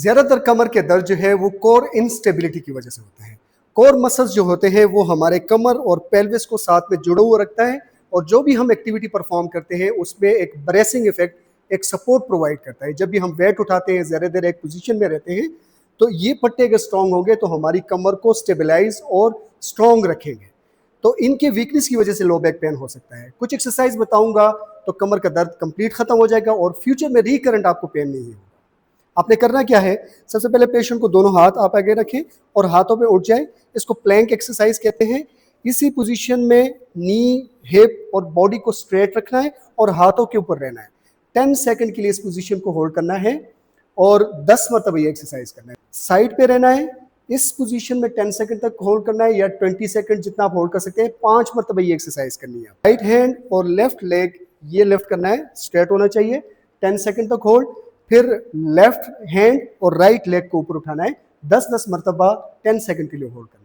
ज्यादातर कमर के दर्द जो है वो कोर इंस्टेबिलिटी की वजह से होते हैं। कोर मसल्स जो होते हैं वो हमारे कमर और पेल्विस को साथ में जुड़ा हुआ रखता है और जो भी हम एक्टिविटी परफॉर्म करते हैं उसमें एक ब्रेसिंग इफेक्ट, एक सपोर्ट प्रोवाइड करता है। जब भी हम वेट उठाते हैं, ज़्यादा देर एक पोजीशन में रहते हैं, तो ये पट्टे अगर स्ट्रांग होंगे तो हमारी कमर को स्टेबलाइज और स्ट्रांग रखेंगे। तो इनके वीकनेस की वजह से लो बैक पेन हो सकता है। कुछ एक्सरसाइज बताऊंगा तो कमर का दर्द कंप्लीट खत्म हो जाएगा और फ्यूचर में रिकरेंट आपको पेन नहीं होगा। आपने करना क्या है, सबसे पहले पेशेंट को दोनों हाथ आप आगे रखें और हाथों पे उठ जाए। इसको प्लैंक एक्सरसाइज कहते हैं। इसी पोजीशन में नी, हिप और बॉडी को स्ट्रेट रखना है और हाथों के ऊपर रहना है। 10 सेकंड के लिए इस पोजीशन को होल्ड करना है और 10 मरतबा ये एक्सरसाइज करना है। साइड पे रहना है, इस पोजीशन में 10 सेकंड तक होल्ड करना है या 20 सेकंड जितना आप होल्ड कर सकते हैं। 5 मरतबा ये एक्सरसाइज करनी है। राइट हैंड और लेफ्ट लेग ये लिफ्ट करना है, स्ट्रेट होना चाहिए। 10 सेकंड तक होल्ड, फिर लेफ्ट हैंड और राइट लेग को ऊपर उठाना है 10-10 मरतबा 10 सेकंड के लिए होल्ड करना है।